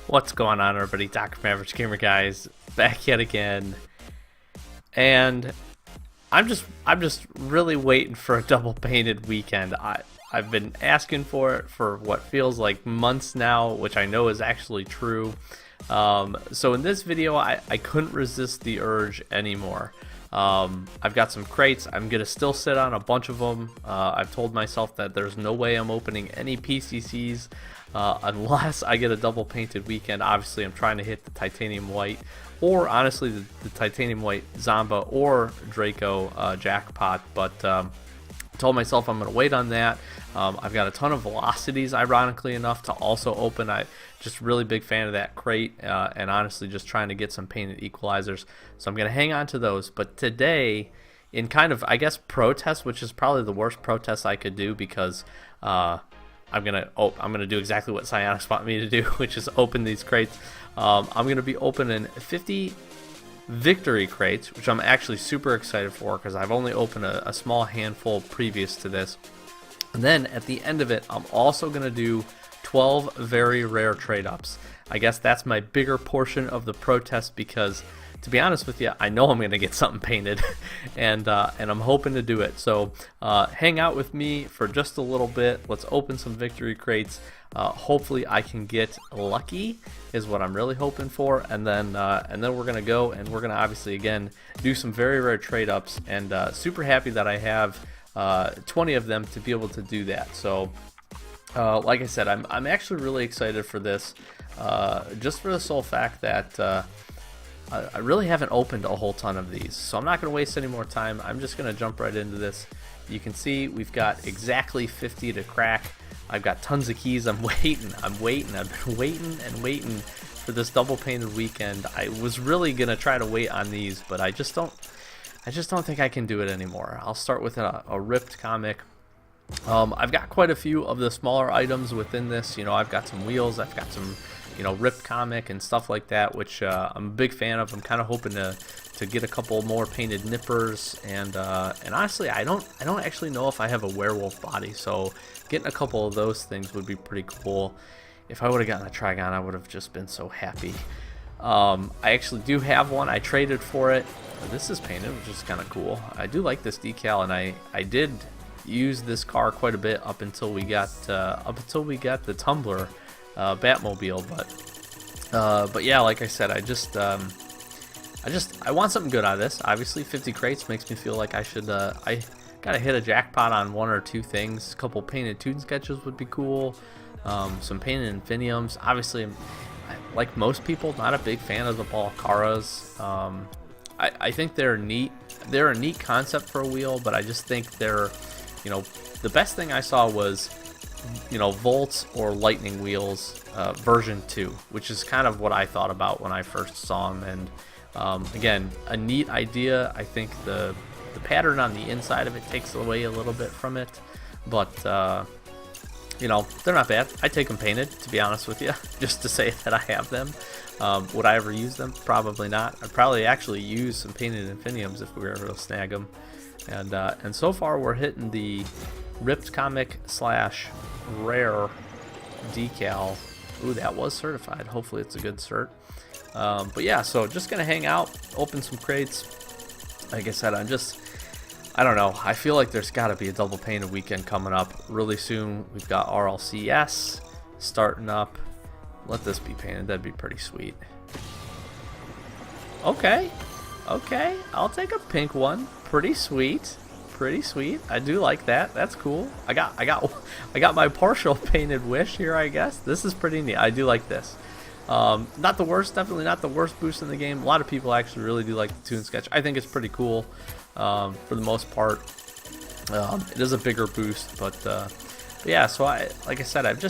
What's going on, everybody? Dr. Average Gamer guys, back yet again, and I'm just really waiting for a double painted weekend. I've been asking for it for what feels like months now, which I know is actually true. So in this video, I couldn't resist the urge anymore. I've got some crates. I'm gonna still sit on a bunch of them. I've told myself that there's no way I'm opening any PCCs unless I get a double painted weekend. Obviously, I'm trying to hit the titanium white, or honestly the titanium white Zomba or Draco jackpot. But I told myself I'm going to wait on that. I've got a ton of velocities, ironically enough, to also open. I just really big fan of that crate, and honestly just trying to get some painted equalizers. So I'm going to hang on to those. But today, in kind of, I guess, protest, which is probably the worst protest I could do, because I'm gonna do exactly what Psyonix want me to do, which is open these crates. I'm gonna be opening 50 victory crates, which I'm actually super excited for because I've only opened a small handful previous to this. And then at the end of it, I'm also gonna do 12 very rare trade ups. I guess that's my bigger portion of the protest because, to be honest with you, I know I'm gonna get something painted, and I'm hoping to do it. So hang out with me for just a little bit. Let's open some victory crates. Hopefully I can get lucky, is what I'm really hoping for, and then we're gonna go and we're gonna obviously again do some very rare trade ups. And super happy that I have 20 of them to be able to do that. So like I said, I'm actually really excited for this, just for the sole fact that I really haven't opened a whole ton of these, so I'm not going to waste any more time. I'm just going to jump right into this. You can see we've got exactly 50 to crack. I've got tons of keys. I'm waiting. I've been waiting and waiting for this double painted weekend. I was really going to try to wait on these, but I just don't think I can do it anymore. I'll start with a ripped comic. I've got quite a few of the smaller items within this. I've got some wheels. I've got some ripped comic and stuff like that, which I'm a big fan of. I'm kind of hoping to get a couple more painted nippers, and honestly, I don't actually know if I have a werewolf body, so getting a couple of those things would be pretty cool. If I would have gotten a Trigon, I would have just been so happy. I actually do have one. I traded for it. This is painted, which is kind of cool. I do like this decal, and I did use this car quite a bit up until we got the Tumbler Batmobile. But yeah, like I said, I want something good out of this. Obviously 50 crates makes me feel like I should I gotta hit a jackpot on one or two things. A couple painted toon sketches would be cool. Some painted infiniums. Obviously, like most people, not a big fan of the Balcaras. I think they're neat. They're a neat concept for a wheel, but I just think they're, the best thing I saw was, Volts or Lightning wheels version 2, which is kind of what I thought about when I first saw them. And again, a neat idea. I think the pattern on the inside of it takes away a little bit from it, but they're not bad. I take them painted, to be honest with you, just to say that I have them. Would I ever use them? Probably not. I'd probably actually use some painted infiniums if we were ever to snag them. And so far we're hitting the ripped comic / rare decal. Ooh, that was certified. Hopefully it's a good cert. But yeah, so just gonna hang out, open some crates. Like I said, I don't know. I feel like there's got to be a double painted weekend coming up really soon. We've got RLCS starting up. Let this be painted. That'd be pretty sweet. Okay, I'll take a pink one. Pretty sweet. I do like that. That's cool. I got my partial painted wish here, I guess. This is pretty neat. I do like this. Not the worst, definitely not the worst boost in the game. A lot of people actually really do like the toon sketch. I think it's pretty cool. For the most part, it is a bigger boost, but yeah. So like I said, I've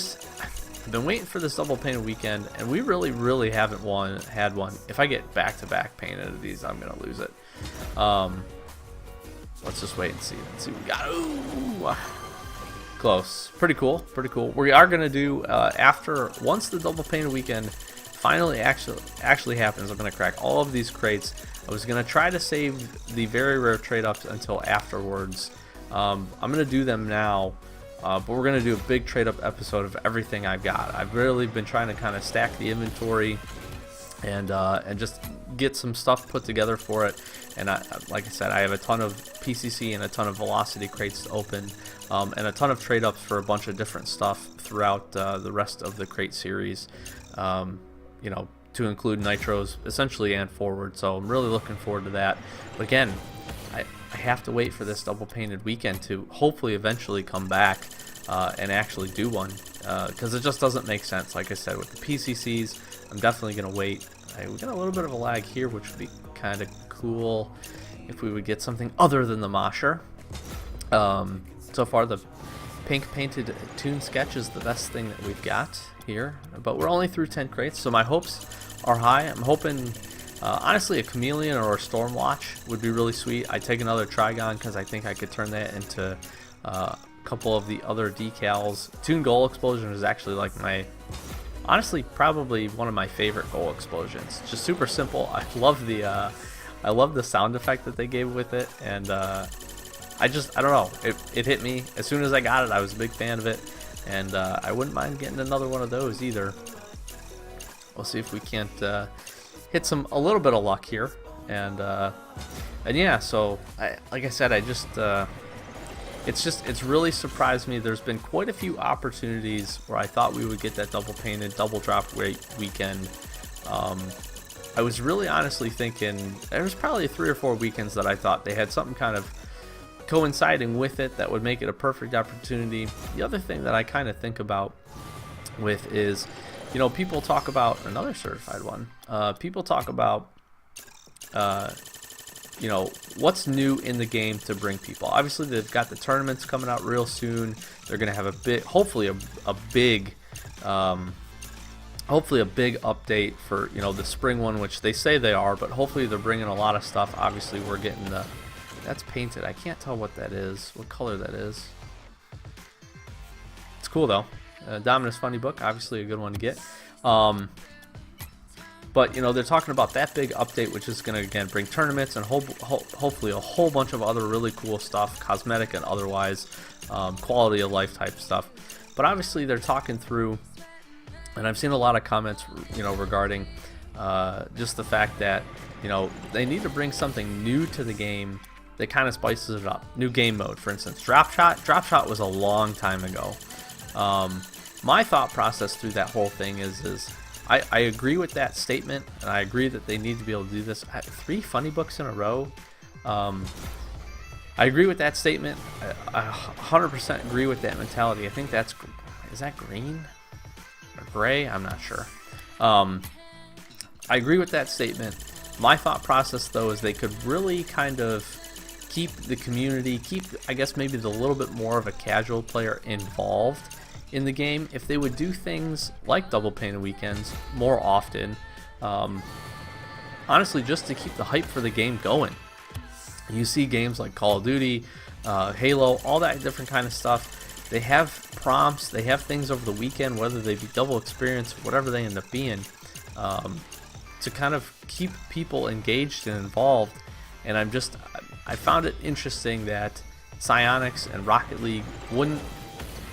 been waiting for this double painted weekend, and we really haven't had one. If I get back-to-back painted of these, I'm gonna lose it. Let's just wait and see. Let's see what we got. Ooh, close. Pretty cool. We are gonna do once the double painted weekend finally actually happens, I'm gonna crack all of these crates. I was gonna try to save the very rare trade ups until afterwards. I'm gonna do them now But we're going to do a big trade up episode of everything I've got. I've really been trying to kind of stack the inventory and just get some stuff put together for it. And like I said, I have a ton of PCC and a ton of velocity crates to open, and a ton of trade ups for a bunch of different stuff throughout the rest of the crate series, you know, to include nitros essentially and forward. So I'm really looking forward to that. But again, I have to wait for this double painted weekend to hopefully eventually come back and actually do one, because it just doesn't make sense. Like I said, with the PCCs, I'm definitely going to wait. We got a little bit of a lag here, which would be kind of cool if we would get something other than the Mosher. So far, the pink painted Toon Sketch is the best thing that we've got here, but we're only through 10 crates, so my hopes are high. I'm hoping, honestly, a Chameleon or a Stormwatch would be really sweet. I'd take another Trigon because I think I could turn that into a couple of the other decals. Toon Goal Explosion is actually like my, honestly, probably one of my favorite goal explosions. Just super simple. I love the sound effect that they gave with it, and I don't know, it hit me as soon as I got it. I was a big fan of it, and I wouldn't mind getting another one of those either. We'll see if we can't hit a little bit of luck here, and yeah. So like I said, it's really surprised me. There's been quite a few opportunities where I thought we would get that double painted, double drop rate weekend. I was really honestly thinking there was probably 3 or 4 weekends that I thought they had something kind of coinciding with it that would make it a perfect opportunity. The other thing that I kind of think about with is, you know, people talk about another certified one. People talk about, you know, what's new in the game to bring people. Obviously, they've got the tournaments coming out real soon. They're going to have a big, hopefully a big update for, you know, the spring one, which they say they are, but hopefully they're bringing a lot of stuff. Obviously, we're getting the, that's painted. I can't tell what that is, what color that is. It's cool though. Dominus Funny Book, obviously a good one to get. But, you know, they're talking about that big update, which is going to, again, bring tournaments and hopefully a whole bunch of other really cool stuff, cosmetic and otherwise, quality of life type stuff. But obviously they're talking through, and I've seen a lot of comments, you know, regarding just the fact that, you know, they need to bring something new to the game that kind of spices it up. New game mode, for instance. Drop Shot was a long time ago. My thought process through that whole thing is I agree with that statement, and I agree that they need to be able to do this. 3 funny books in a row. I agree with that statement. I 100% agree with that mentality. I think that's, is that green or gray? I'm not sure. I agree with that statement. My thought process, though, is they could really kind of keep the community, I guess maybe the little bit more of a casual player involved in the game if they would do things like double painted weekends more often, honestly, just to keep the hype for the game going. You see games like Call of Duty, Halo, all that different kind of stuff, they have prompts, they have things over the weekend, whether they be double experience, whatever they end up being, to kind of keep people engaged and involved. And I found it interesting that Psyonix and Rocket League wouldn't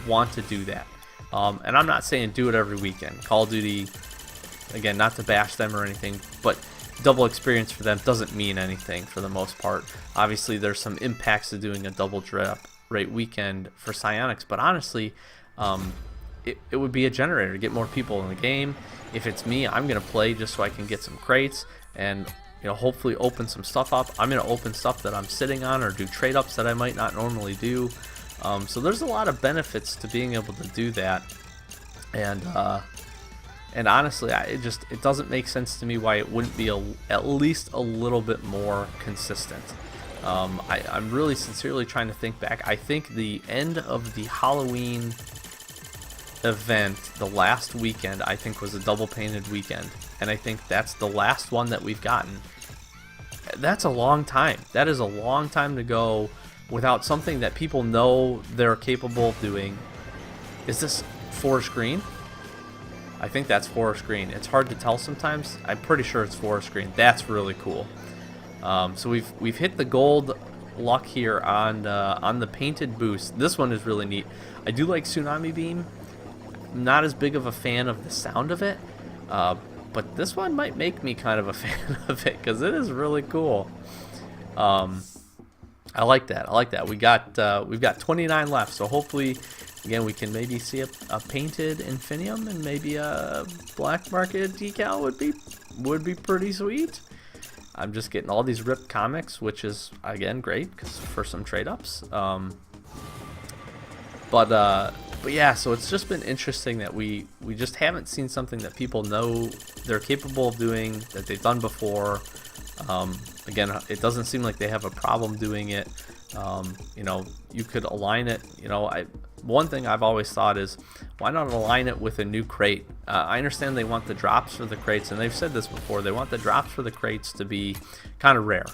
want to do that. And I'm not saying do it every weekend. Call of Duty, again, not to bash them or anything, but double experience for them doesn't mean anything for the most part. Obviously, there's some impacts to doing a double drop rate weekend for Psyonix, but honestly, it would be a generator to get more people in the game. If it's me, I'm going to play just so I can get some crates and, you know, hopefully open some stuff up. I'm going to open stuff that I'm sitting on or do trade ups that I might not normally do. So there's a lot of benefits to being able to do that, and honestly, it doesn't make sense to me why it wouldn't be at least a little bit more consistent. I'm really sincerely trying to think back. I think the end of the Halloween event, the last weekend, I think was a double painted weekend, and I think that's the last one that we've gotten. That's a long time. That is a long time to go without something that people know they're capable of doing. Is this forest green? I think that's forest green. It's hard to tell sometimes. I'm pretty sure it's forest green. That's really cool. So we've hit the gold luck here on the painted boost. This one is really neat. I do like Tsunami Beam. Not as big of a fan of the sound of it, but this one might make me kind of a fan of it because it is really cool. I like that. I like that. We've got 29 left, so hopefully, again, we can maybe see a painted Infinium and maybe a black market decal would be pretty sweet. I'm just getting all these ripped comics, which is again great because for some trade ups. But yeah, so it's just been interesting that we just haven't seen something that people know they're capable of doing, that they've done before. Again, it doesn't seem like they have a problem doing it. You know, you could align it. You know, one thing I've always thought is, why not align it with a new crate? I understand they want the drops for the crates, and they've said this before. They want the drops for the crates to be kind of rare,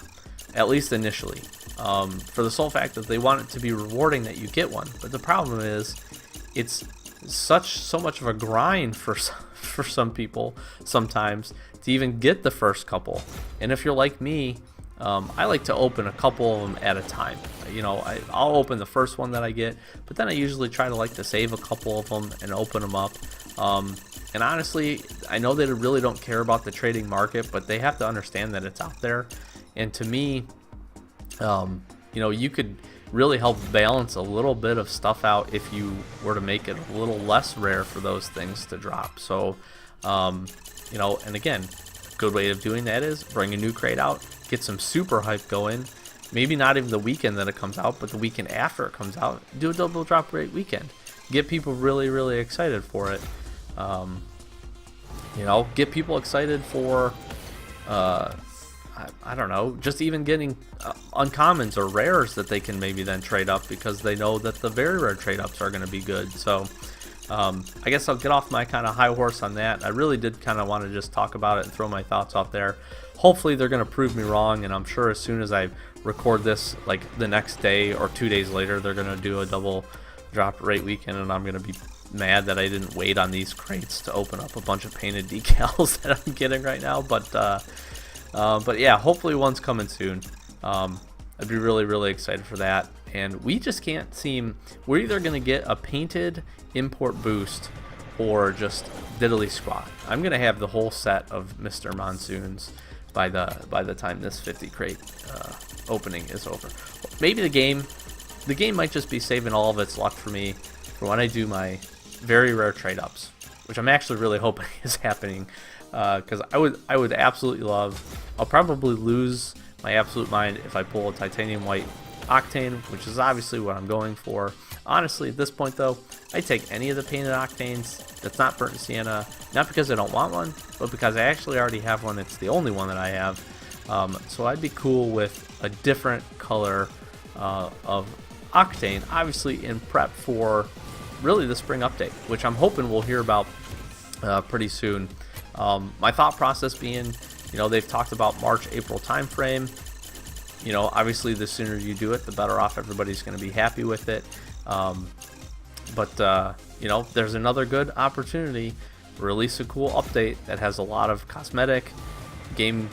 at least initially, for the sole fact that they want it to be rewarding that you get one. But the problem is, it's so much of a grind for some people sometimes to even get the first couple. And if you're like me, I like to open a couple of them at a time. You know, I'll open the first one that I get, but then I usually try to save a couple of them and open them up. And honestly, I know they really don't care about the trading market, but they have to understand that it's out there. And to me, you know, you could really help balance a little bit of stuff out if you were to make it a little less rare for those things to drop. So, you know, and again, a good way of doing that is bring a new crate out, get some super hype going. Maybe not even the weekend that it comes out, but the weekend after it comes out, do a double drop rate weekend. Get people really, really excited for it. You know, get people excited for, I don't know, just even getting uncommons or rares that they can maybe then trade up because they know that the very rare trade ups are going to be good. So I guess I'll get off my kind of high horse on that. I really did kind of want to just talk about it and throw my thoughts out there. Hopefully they're going to prove me wrong, and I'm sure as soon as I record this, like the next day or 2 days later, they're going to do a double drop rate weekend, and I'm going to be mad that I didn't wait on these crates to open up a bunch of painted decals that I'm getting right now. But yeah, hopefully one's coming soon. I'd be really, really excited for that. And we just can't seem, we're either going to get a painted import boost or just diddly squat. I'm going to have the whole set of Mr. Monsoons by the time this 50 crate opening is over. Maybe the game might just be saving all of its luck for me for when I do my very rare trade ups, which I'm actually really hoping is happening, because I would absolutely love. I'll probably lose my absolute mind if I pull a titanium white octane, which is obviously what I'm going for. Honestly, at this point though, I take any of the painted octanes that's not burnt sienna, not because I don't want one, but because I actually already have one. It's the only one that I have. So I'd be cool with a different color of octane, obviously in prep for really the spring update, which I'm hoping we'll hear about pretty soon. My thought process being, you know, they've talked about March, April timeframe. You know, obviously the sooner you do it, the better off everybody's going to be happy with it. But you know, there's another good opportunity to release a cool update that has a lot of cosmetic game,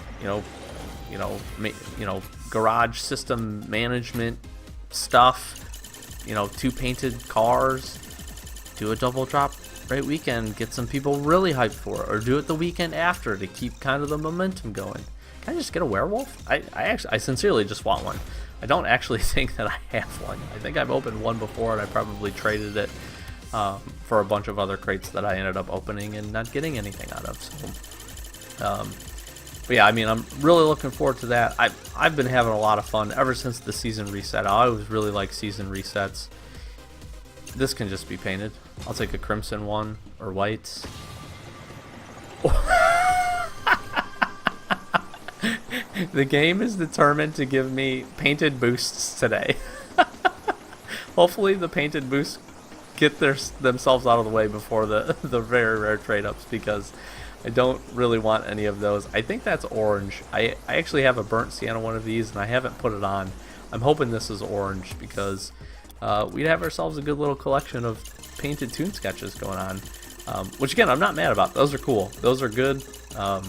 garage system management stuff. You know, 2 painted cars. Do a double drop rate weekend, get some people really hyped for it, or do it the weekend after to keep kind of the momentum going. Can I just get a werewolf? I sincerely just want one. I don't actually think that I have one. I think I've opened one before, and I probably traded it for a bunch of other crates that I ended up opening and not getting anything out of. So, but yeah, I mean, I'm really looking forward to that. I've been having a lot of fun ever since the season reset. I always really like season resets. This can just be painted. I'll take a crimson one or whites. The game is determined to give me painted boosts today. Hopefully the painted boosts get themselves out of the way before the very rare trade-ups, because I don't really want any of those. I think that's orange. I actually have a burnt sienna one of these, and I haven't put it on. I'm hoping this is orange, because we'd have ourselves a good little collection of painted toon sketches going on, which again, I'm not mad about. Those are cool. Those are good. I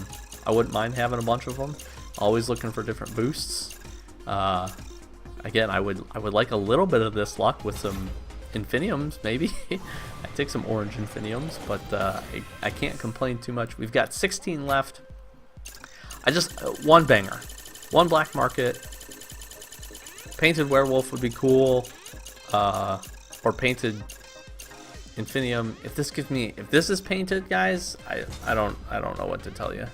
wouldn't mind having a bunch of them. Always looking for different boosts. Again, I would like a little bit of this luck with some Infiniums, maybe. I take some orange Infiniums, but I can't complain too much. We've got 16 left. I just one banger, one black market. Painted werewolf would be cool, or painted Infinium. If this is painted, guys, I don't know what to tell you.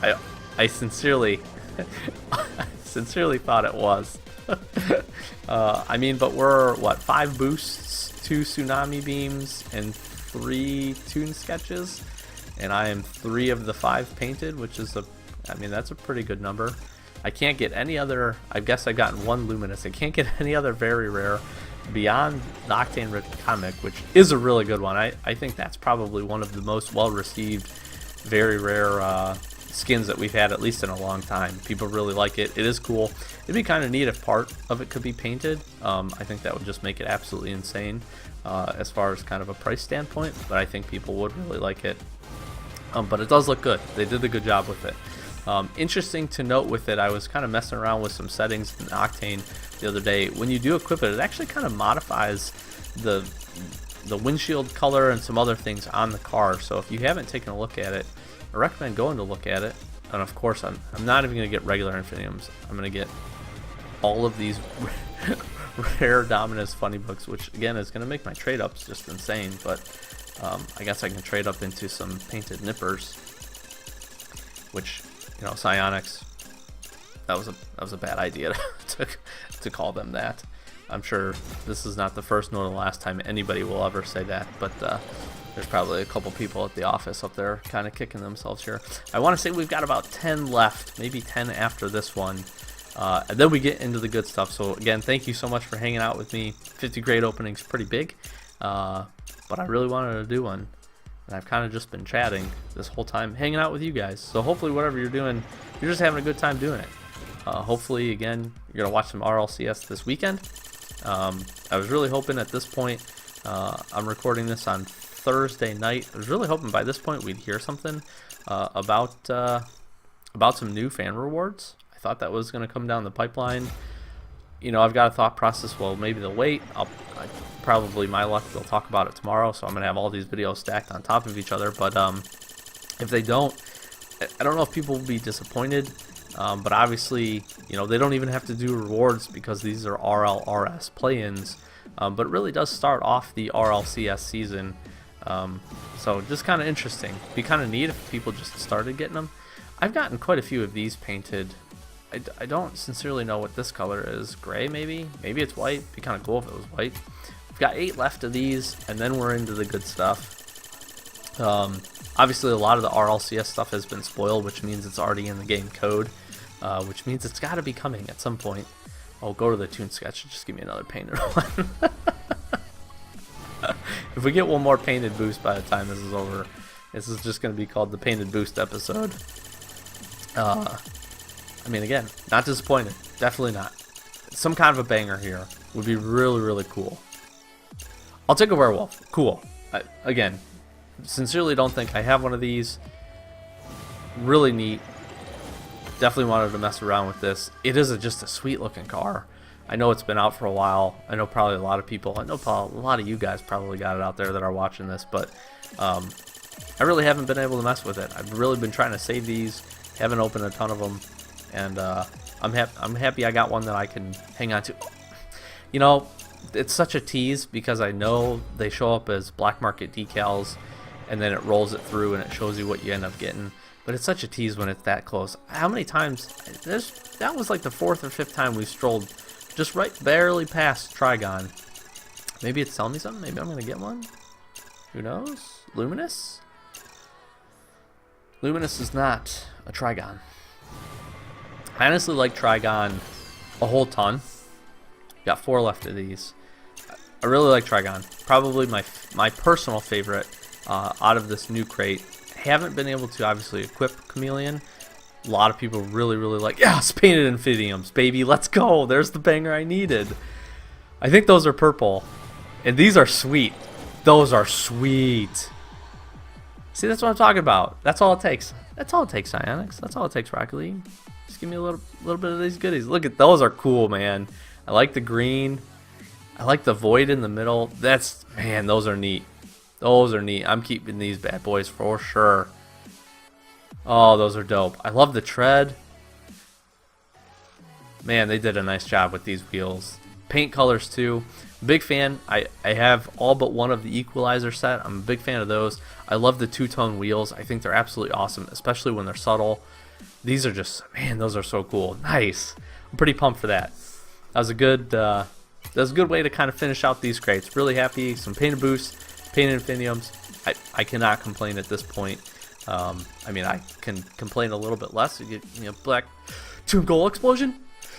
I sincerely thought it was. I mean, but we're what, 5 boosts, 2 tsunami beams, and 3 toon sketches, and I am 3 of the 5 painted, which is I mean, that's a pretty good number. I can't get any other. I guess I've gotten 1 luminous. I can't get any other very rare beyond the Octane Rich comic, which is a really good one. I think that's probably one of the most well received, very rare skins that we've had, at least in a long time. People really like it. It is cool. It'd be kind of neat if part of it could be painted. I think that would just make it absolutely insane as far as kind of a price standpoint, but I think people would really like it. But it does look good. They did a good job with it. Interesting to note with it, I was kind of messing around with some settings in Octane the other day. When you do equip it, it actually kind of modifies the windshield color and some other things on the car. So if you haven't taken a look at it, I recommend going to look at it. And of course, I'm not even going to get regular Infiniums. I'm going to get all of these rare Dominus funny books, which again is going to make my trade ups just insane. But I guess I can trade up into some painted nippers, which, you know, psionics, that was a bad idea to call them that. I'm sure this is not the first nor the last time anybody will ever say that, but there's probably a couple people at the office up there kind of kicking themselves here. I want to say we've got about 10 left, maybe 10 after this one, and then we get into the good stuff. So again, thank you so much for hanging out with me. 50 grade openings, pretty big, but I really wanted to do one. And I've kind of just been chatting this whole time, hanging out with you guys. So hopefully whatever you're doing, you're just having a good time doing it. Hopefully, again, you're going to watch some RLCS this weekend. I was really hoping at this point, I'm recording this on Thursday night. I was really hoping by this point we'd hear something about some new fan rewards. I thought that was going to come down the pipeline. You know, I've got a thought process, well, maybe they'll wait. Probably, my luck, they'll talk about it tomorrow, so I'm going to have all these videos stacked on top of each other. But if they don't, I don't know if people will be disappointed. But obviously, you know, they don't even have to do rewards because these are RLRS play-ins. But it really does start off the RLCS season. So just kind of interesting. Be kind of neat if people just started getting them. I've gotten quite a few of these painted. I don't sincerely know what this color is. Gray, maybe? Maybe it's white. It'd be kind of cool if it was white. We've got 8 left of these, and then we're into the good stuff. Obviously, a lot of the RLCS stuff has been spoiled, which means it's already in the game code, which means it's got to be coming at some point. I'll go to the toon sketch and just give me another painted one. If we get one more painted boost by the time this is over, this is just going to be called the painted boost episode. I mean, again, not disappointed. Definitely not. Some kind of a banger here would be really, really cool. I'll take a werewolf. Cool. Again, sincerely don't think I have one of these. Really neat. Definitely wanted to mess around with this. It is just a sweet looking car. I know it's been out for a while. I know probably a lot of people, a lot of you guys probably got it out there that are watching this, but I really haven't been able to mess with it. I've really been trying to save these. Haven't opened a ton of them, and I'm happy I got one that I can hang on to. You know, it's such a tease because I know they show up as black market decals, and then it rolls it through and it shows you what you end up getting. But it's such a tease when it's that close. How many times? That was like the 4th or 5th time we strolled just barely past Trigon. Maybe it's telling me something. Maybe I'm gonna get one. Who knows? Luminous? Luminous is not a Trigon. I honestly like Trigon a whole ton. Got 4 left of these. I really like Trigon. Probably my personal favorite out of this new crate. Haven't been able to obviously equip Chameleon. A lot of people really, really like, yes, painted Infiniums, baby, let's go. There's the banger I needed. I think those are purple. And these are sweet. Those are sweet. See, that's what I'm talking about. That's all it takes. That's all it takes, Psionics. That's all it takes, Rocket League. Just give me a little bit of these goodies. Look at those, are cool, man. I like the green. I like the void in the middle. Man, those are neat. Those are neat. I'm keeping these bad boys for sure. Oh, those are dope. I love the tread. Man, they did a nice job with these wheels. Paint colors too. Big fan. I have all but one of the equalizer set. I'm a big fan of those. I love the two-tone wheels. I think they're absolutely awesome, especially when they're subtle. These are just, man, those are so cool. Nice. I'm pretty pumped for that. That was a good way to kind of finish out these crates. Really happy. Some painted boosts, painted infiniums. I cannot complain at this point. I mean, I can complain a little bit less. You get, black Toon Goal Explosion.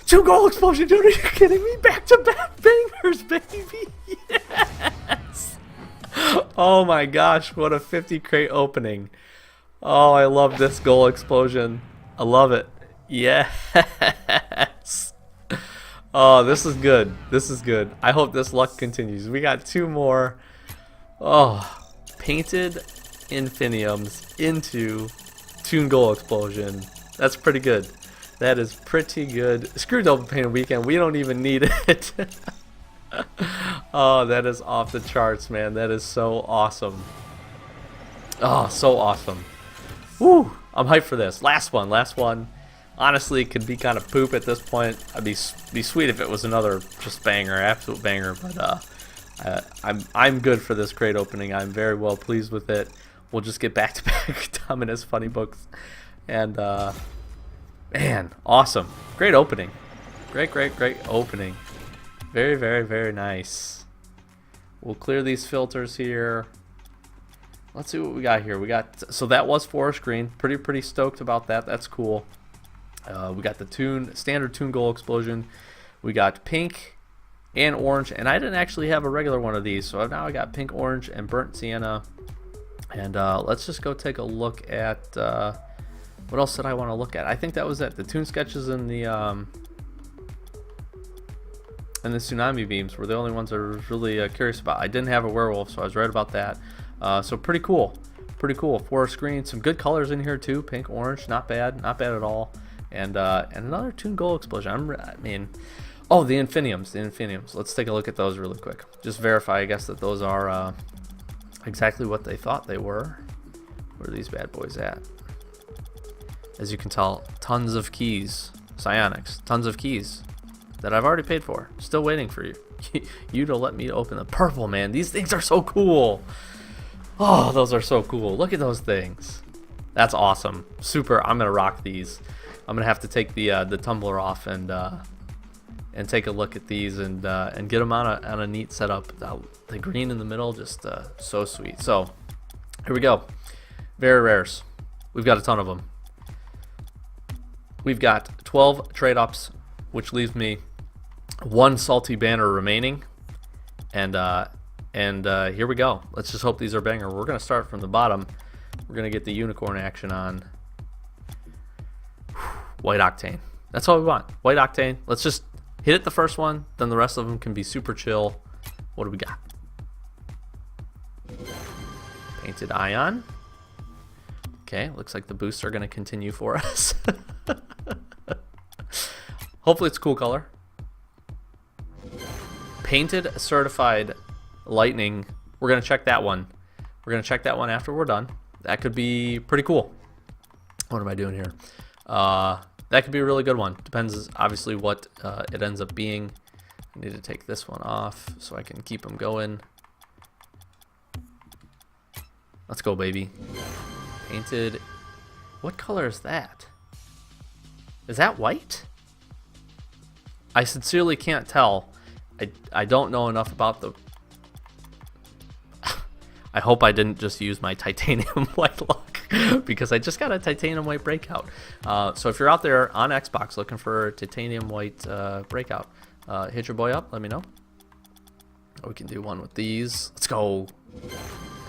Toon Goal Explosion, dude, are you kidding me? Back-to-back bangers, baby. Yes. Oh my gosh, what a 50 crate opening. Oh, I love this Goal Explosion. I love it. Yes. Oh, this is good. This is good. I hope this luck continues. We got 2 more. Oh, painted infiniums into Toon Goal Explosion. That's pretty good. That is pretty good. Screw double painted weekend. We don't even need it. Oh, that is off the charts, man. That is so awesome. Oh, so awesome. Woo! I'm hyped for this. Last one. Last one. Honestly, could be kind of poop at this point. I'd be sweet if it was another just banger, absolute banger. But I'm good for this crate opening. I'm very well pleased with it. We'll just get back to back Dominus funny books, and man, awesome, great opening, great opening. Very, very, very nice. We'll clear these filters here. Let's see what we got here. We got, so that was forest green. Pretty stoked about that. That's cool. We got the standard Toon Goal Explosion. We got pink and orange, and I didn't actually have a regular one of these, so now I got pink, orange, and burnt sienna. And let's just go take a look at what else did I want to look at. I think that was it. The Toon Sketches and the Tsunami Beams were the only ones I was really curious about. I didn't have a werewolf, so I was right about that. So pretty cool. Pretty cool. Forest green. Some good colors in here too. Pink, orange. Not bad. Not bad at all. And another Toon Goal Explosion. I mean, oh, the Infiniums. The Infiniums. Let's take a look at those really quick. Just verify, I guess, that those are exactly what they thought they were. Where are these bad boys at? As you can tell, tons of keys. Psionics. Tons of keys that I've already paid for. Still waiting for you. You to let me open the purple, man. These things are so cool. Oh, those are so cool. Look at those things. That's awesome. Super. I'm gonna rock these. I'm gonna have to take the tumbler off and take a look at these and get them on a neat setup. The green in the middle, just so sweet. So here we go. Very rares. We've got a ton of them. We've got 12 trade-ups, which leaves me 1 salty banner remaining, and here we go. Let's just hope these are banger. We're gonna start from the bottom. We're gonna get the unicorn action on. White Octane. That's all we want. White Octane. Let's just hit it the first one, then the rest of them can be super chill. What do we got? Painted Ion. Okay, looks like the boosts are gonna continue for us. Hopefully it's a cool color. Painted Certified Lightning. We're gonna check that one. We're gonna check that one after we're done. That could be pretty cool. What am I doing here? That could be a really good one. Depends obviously what it ends up being. I need to take this one off so I can keep them going. Let's go, baby. Painted. What color is that? Is that white? I sincerely can't tell. I don't know enough about the... I hope I didn't just use my titanium white luck, because I just got a titanium white breakout. So if you're out there on Xbox looking for a titanium white breakout, hit your boy up, let me know. We can do one with these. Let's go.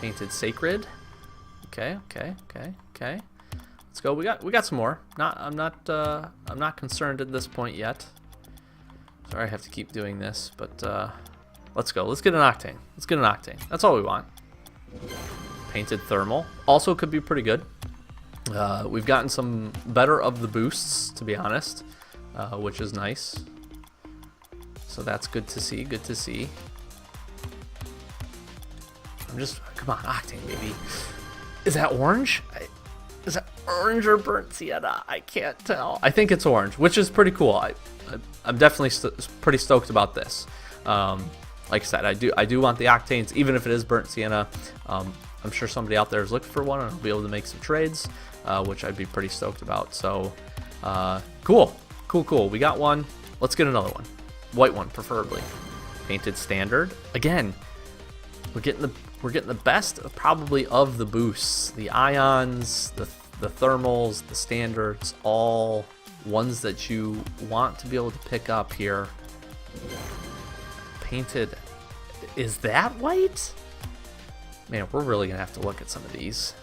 Painted Sacred. Okay. Let's go. We got some more. I'm not concerned at this point yet. Sorry, I have to keep doing this, but let's go. Let's get an Octane. Let's get an Octane. That's all we want. Painted Thermal also could be pretty good. We've gotten some better of the boosts, to be honest, which is nice. So that's good to see, good to see. Come on, Octane, baby. Is that orange? Is that orange or burnt sienna? I can't tell. I think it's orange, which is pretty cool. I'm definitely pretty stoked about this. Like I said, I do want the Octanes, even if it is burnt sienna. I'm sure somebody out there is looking for one, and I'll be able to make some trades, which I'd be pretty stoked about. So, cool. We got one. Let's get another one. White one, preferably. Painted standard. Again, we're getting the best probably of the boosts. The ions, the thermals, the standards, all ones that you want to be able to pick up here. Painted. Is that white? Man, we're really gonna have to look at some of these.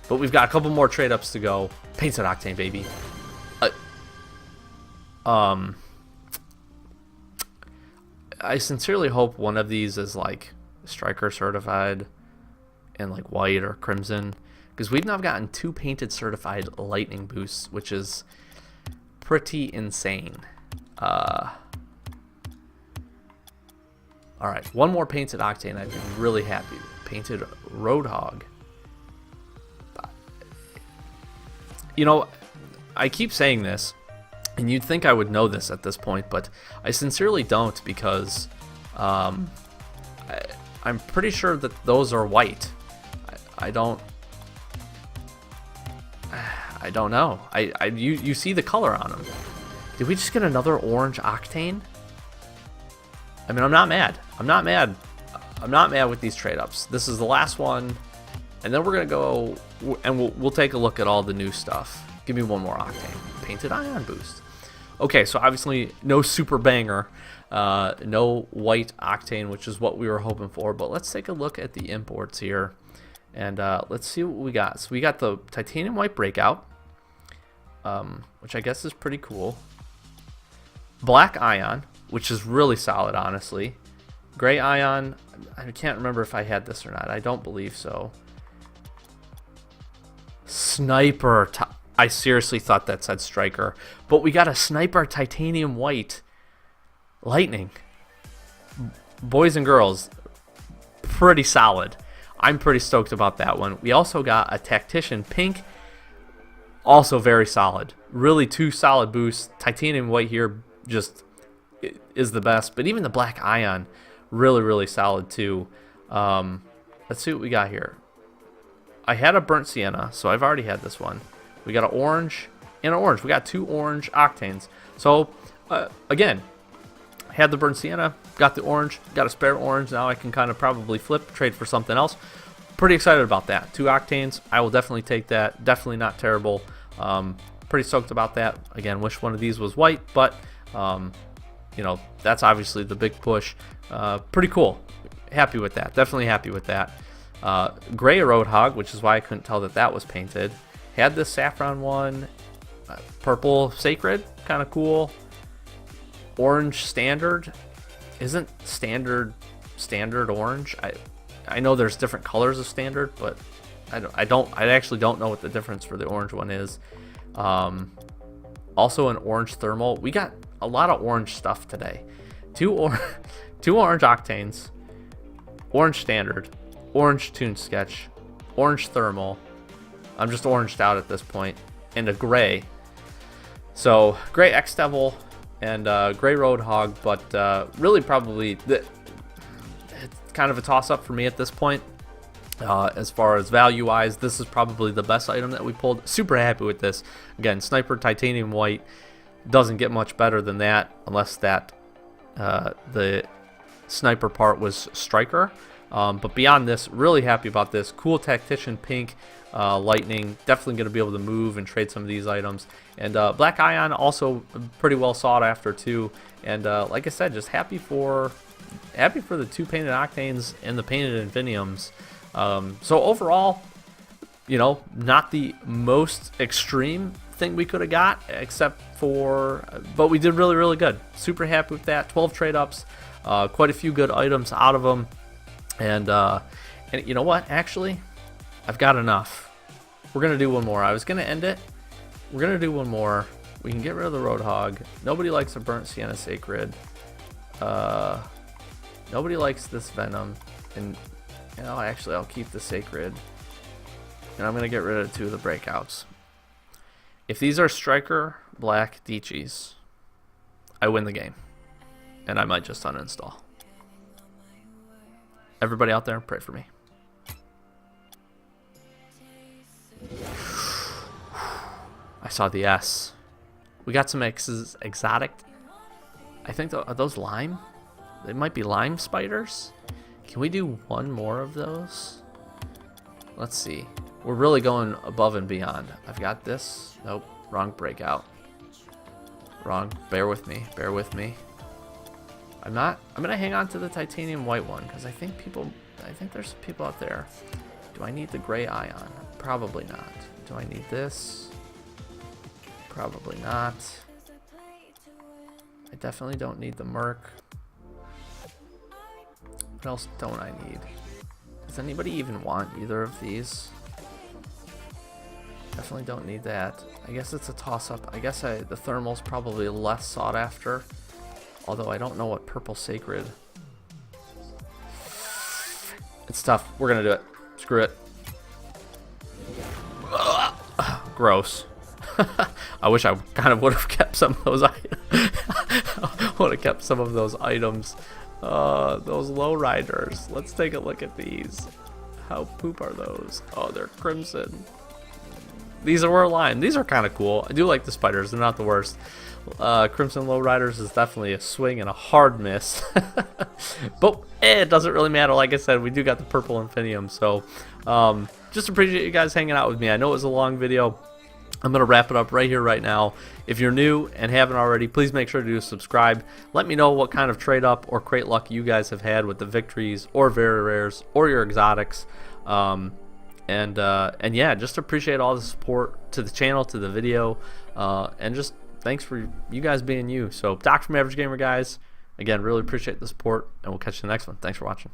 But we've got a couple more trade ups to go. Painted Octane, baby. I sincerely hope one of these is like Striker certified and like white or crimson, because we've now gotten 2 painted certified lightning boosts, which is pretty insane. All right, one more painted Octane. I'd be really happy. Painted Roadhog. You know, I keep saying this, and you'd think I would know this at this point, but I sincerely don't, because I'm pretty sure that those are white. I don't know. You see the color on them. Did we just get another orange Octane? I mean, I'm not mad. I'm not mad with these trade ups. This is the last one, and then we're gonna go and we'll take a look at all the new stuff. Give me one more Octane. Painted Ion boost. Okay, so obviously no super banger, no white Octane, which is what we were hoping for. But let's take a look at the imports here, and let's see what we got. So we got the titanium white breakout, which I guess is pretty cool. Black Ion, which is really solid, honestly. Gray Ion, I can't remember if I had this or not. I don't believe so. Sniper, I seriously thought that said Striker, but we got a Sniper titanium white lightning. Boys and girls, pretty solid. I'm pretty stoked about that one. We also got a Tactician pink, also very solid. Really 2 solid boosts. Titanium white here just is the best, but even the Black Ion, really solid too. Let's see what we got here. I had a burnt sienna, so I've already had this one. We got an orange and an orange. We got 2 orange Octanes. So again, had the burnt sienna, got the orange, got a spare orange. Now I can kind of probably trade for something else. Pretty excited about that. 2 Octanes, I will definitely take that. Definitely not terrible. Pretty stoked about that. Again, wish one of these was white, but you know, that's obviously the big push. Pretty cool. Happy with that. Definitely happy with that. Gray Roadhog, which is why I couldn't tell that that was painted. Had this saffron one. Purple Sacred, kind of cool. Orange Standard. Isn't standard orange? I know there's different colors of standard, but I actually don't know what the difference for the orange one is. Also an orange thermal. We got a lot of orange stuff today. 2 orange Octanes, orange Standard, orange Toon Sketch, orange Thermal. I'm just oranged out at this point, and a gray. So gray X Devil and gray Roadhog, but really probably it's kind of a toss up for me at this point. As far as value wise, this is probably the best item that we pulled. Super happy with this. Again, Sniper titanium white, doesn't get much better than that unless that the sniper part was Striker. But beyond this, really happy about this. Cool Tactician pink lightning. Definitely going to be able to move and trade some of these items. And Black Ion also pretty well sought after too. And like I said, just happy for the 2 painted Octanes and the painted Infiniums. So overall, you know, not the most extreme thing we could have got, except for, but we did really good. Super happy with that. 12 trade ups, quite a few good items out of them, and you know what? Actually, I've got enough. We're gonna do one more. I was gonna end it. We're gonna do one more. We can get rid of the Roadhog. Nobody likes a Burnt Sienna Sacred. Nobody likes this Venom. And you know, actually I'll keep the Sacred. And I'm gonna get rid of 2 of the Breakouts. If these are Striker Black Dichis, I win the game. And I might just uninstall. Everybody out there, pray for me. I saw the S. We got some exotic. I think are those lime? They might be lime spiders. Can we do one more of those? Let's see. We're really going above and beyond. I've got this. Nope. Wrong breakout. Wrong. Bear with me. Bear with me. I'm gonna hang on to the titanium white one because I think there's people out there. Do I need the gray ion? Probably not. Do I need this? Probably not. I definitely don't need the Merc. What else don't I need? Does anybody even want either of these? Definitely don't need that. I guess it's a toss-up. I guess the Thermal's probably less sought after. Although I don't know what Purple Sacred. It's tough. We're gonna do it. Screw it. Gross. I wish I kind of would have kept some of those. Would have kept some of those items. Those lowriders. Let's take a look at these. How poop are those? Oh, they're crimson. These are lime. These are kind of cool. I do like the spiders. They're not the worst. Crimson Lowriders is definitely a swing and a hard miss. But it doesn't really matter. Like I said, we do got the purple Infinium. So just appreciate you guys hanging out with me. I know it was a long video. I'm going to wrap it up right here, right now. If you're new and haven't already, please make sure to subscribe. Let me know what kind of trade up or crate luck you guys have had with the victories or very rares or your exotics. And yeah, just appreciate all the support to the channel, to the video, and just thanks for you guys being you. So, Doc from Average Gamer, guys. Again, really appreciate the support, and we'll catch you in the next one. Thanks for watching.